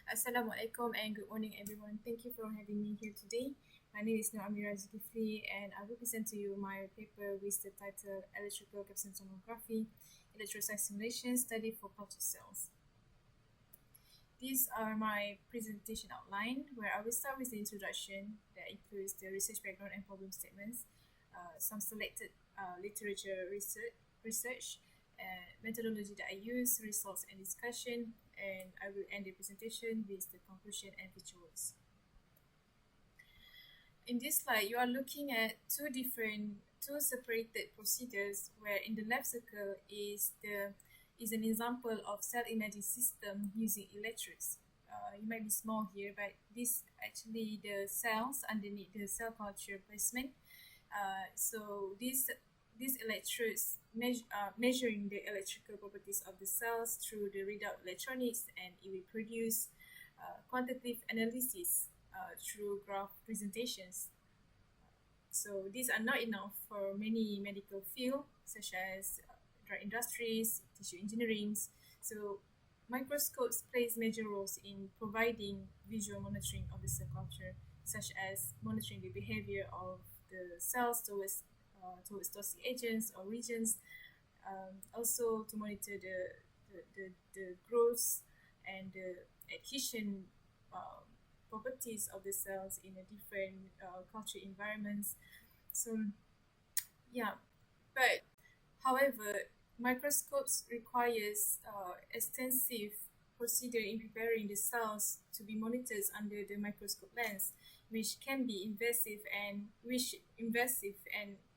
Assalamualaikum and good morning everyone. Thank you for having me here today. My name is Nur Amira Zulkiflli and I will present to you my paper with the title Electrical Capacitance Tomography, Electrocyte Simulation Study for Culture Cells. These are my presentation outline where I will start with the introduction that includes the research background and problem statements, some selected literature research methodology that I use, results and discussion, and I will end the presentation with the conclusion and feature works. In this slide, you are looking at two separated procedures where in the left circle is an example of cell imaging system using electrodes. You might be small here, but this actually the cells underneath the cell culture placement. So these electrodes measuring the electrical properties of the cells through the readout electronics, and it will produce quantitative analysis through graph presentations. So these are not enough for many medical fields such as drug industries, tissue engineering. So microscopes plays major roles in providing visual monitoring of the cell culture, such as monitoring the behavior of the cells towards toxic agents or regions. Also to monitor the growth and the adhesion properties of the cells in a different culture environments. So yeah, but however, microscopes requires extensive procedure in preparing the cells to be monitored under the microscope lens, which invasive and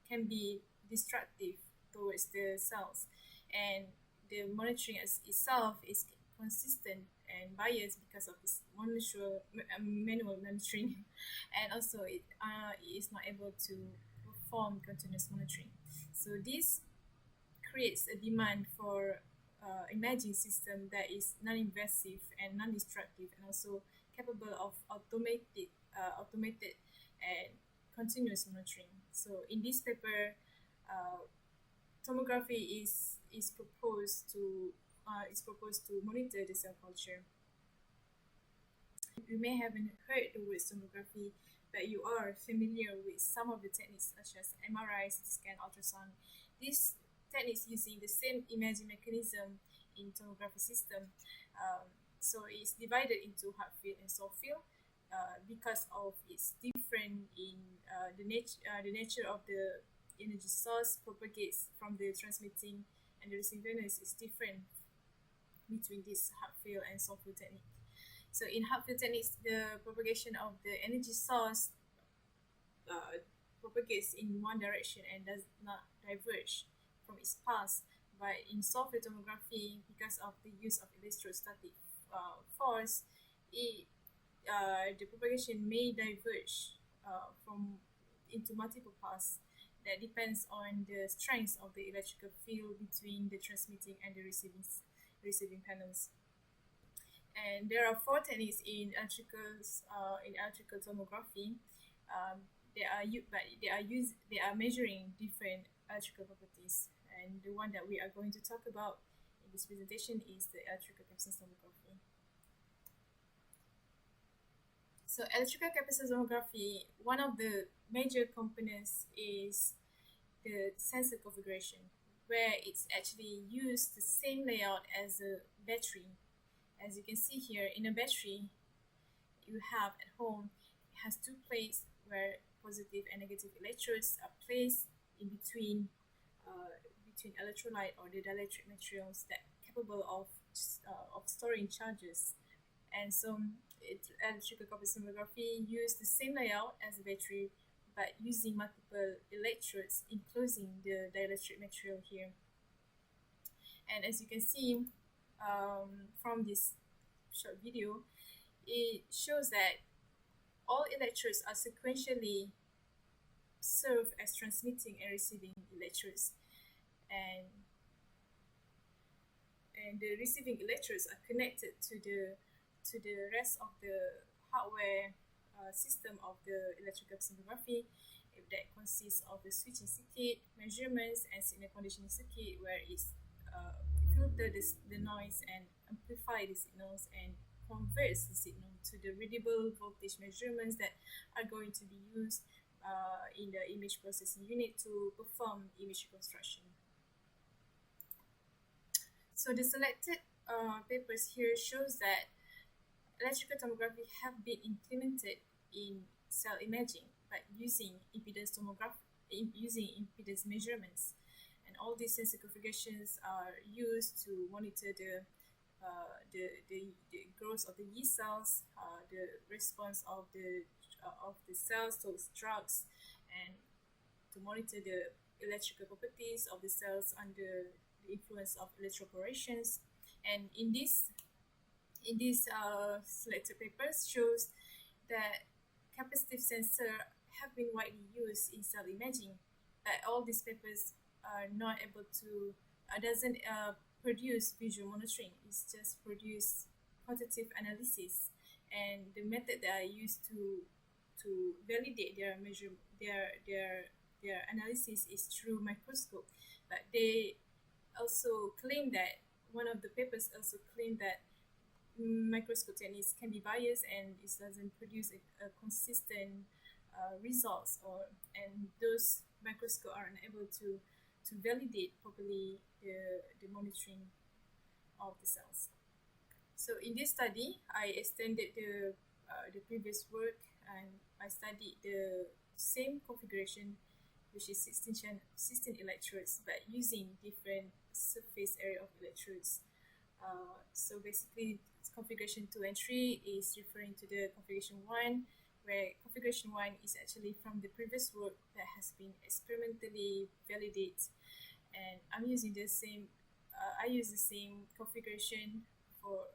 can be destructive towards the cells, and the monitoring itself is consistent and biased because of this manual monitoring, and also it is not able to perform continuous monitoring. So this creates a demand for imaging system that is non-invasive and non-destructive, and also capable of automated and continuous monitoring. So in this paper, tomography is proposed to monitor the cell culture. You may haven't heard the word tomography, but you are familiar with some of the techniques such as MRI, CT scan, ultrasound. These techniques using the same imaging mechanism in tomography system. So it's divided into hard field and soft field because of its different in the nature of the energy source propagates from the transmitting and the receiving is different between this hard field and soft field technique. So in hard field techniques, the propagation of the energy source propagates in one direction and does not diverge from its path. But in soft field tomography, because of the use of electrostatic force, the propagation may diverge from into multiple paths. That depends on the strength of the electrical field between the transmitting and the receiving panels. And there are four techniques in electrical tomography. They are measuring different electrical properties. And the one that we are going to talk about in this presentation is the electrical capacitance tomography. So electrical capacitance tomography, one of the major components is the sensor configuration, where it's actually used the same layout as a battery. As you can see here, in a battery you have at home, it has two plates where positive and negative electrodes are placed in between electrolyte or the dielectric materials that are capable of storing charges. And so electrical capacitance tomography use the same layout as a battery, but using multiple electrodes enclosing the dielectric material here. And as you can see from this short video, it shows that all electrodes are sequentially serve as transmitting and receiving electrodes, and the receiving electrodes are connected to the rest of the hardware system of the electrical tomography that consists of the switching circuit, measurements, and signal conditioning circuit, where it's filter the noise and amplify the signals and converts the signal to the readable voltage measurements that are going to be used in the image processing unit to perform image reconstruction. So the selected papers here shows that electrical tomography have been implemented in cell imaging by using impedance tomography, using impedance measurements, and all these sensor configurations are used to monitor the growth of the yeast cells, the response of the cells towards drugs, and to monitor the electrical properties of the cells under the influence of electroporations. And in these selected papers shows that capacitive sensor have been widely used in cell imaging, but all these papers are not able to doesn't produce visual monitoring. It's just produce quantitative analysis, and the method that I used to validate their analysis is through microscope. But they also claim that one of the papers also claim that microscope techniques can be biased and it doesn't produce a consistent results, and those microscopes are unable to validate properly the monitoring of the cells. So in this study, I extended the previous work, and I studied the same configuration, which is 16 electrodes, but using different surface area of electrodes. So basically, configuration 2 and 3 is referring to the configuration 1, where configuration 1 is actually from the previous work that has been experimentally validated, and I'm using the same. I use the same configuration for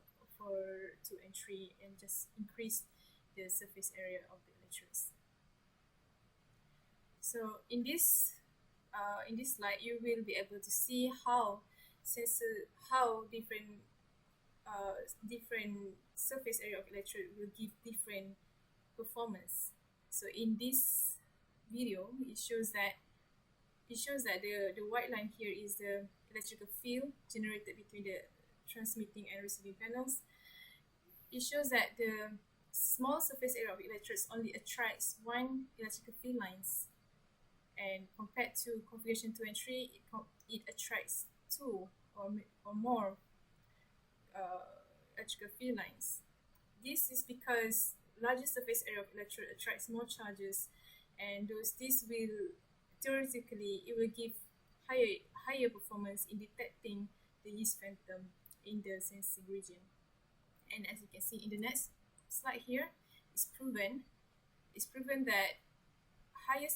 2 and 3, and just increase the surface area of the electrodes. So in this slide, you will be able to see how different surface area of electrode will give different performance. So in this video, it shows that the white line here is the electrical field generated between the transmitting and receiving panels. It shows that the small surface area of electrodes only attracts one electrical field lines, and compared to configuration 2 and 3, it attracts two or more electrical field lines. This is because larger surface area of electrode attracts more charges, and this will theoretically it will give higher performance in detecting the yeast phantom in the sensing region. And as you can see in the next slide here, it's proven that larger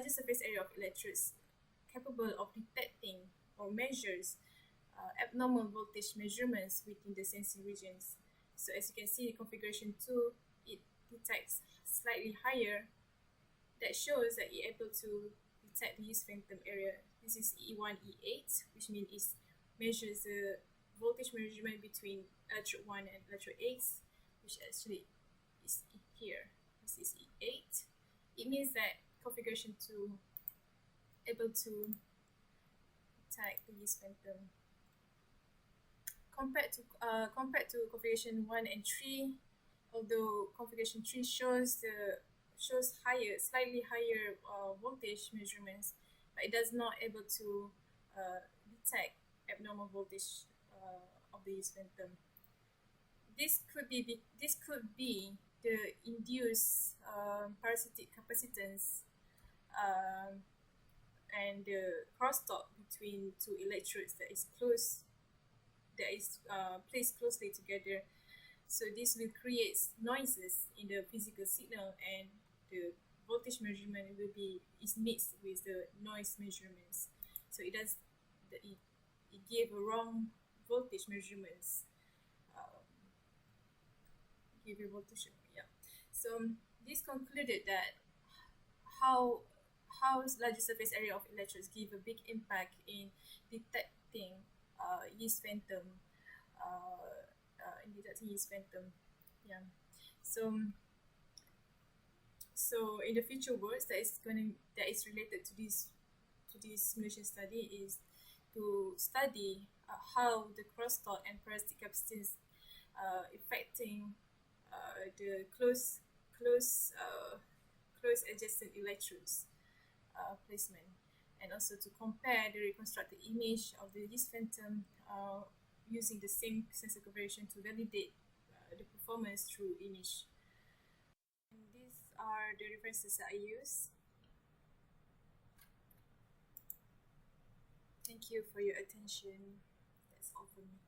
surface area of electrodes capable of detecting or measures abnormal voltage measurements within the sensing regions. So as you can see, configuration 2, it detects slightly higher. That shows that it's able to detect the yeast phantom area. This is E1, E8, which means it measures the voltage measurement between electrode 1 and electrode 8, which actually is here. This is E8. It means that configuration 2 able to detect the yeast phantom. Compared to configuration 1 and 3, although configuration 3 shows slightly higher voltage measurements, but it does not able to detect abnormal voltage of the yeast phantom. This could be the induced parasitic capacitance and the crosstalk between two electrodes that is placed closely together. So this will create noises in the physical signal, and the voltage measurement is mixed with the noise measurements. So it gave a wrong voltage measurements. So this concluded that how larger surface area of electrodes give a big impact in detecting yeast phantom. Yeah. So in the future works that is related to this simulation study is to study how the crosstalk and parasitic capacitance affecting the close adjacent electrodes placement, and also to compare the reconstructed image of the yeast phantom using the same sensor configuration to validate the performance through image. And these are the references that I use. Thank you for your attention. That's all for me.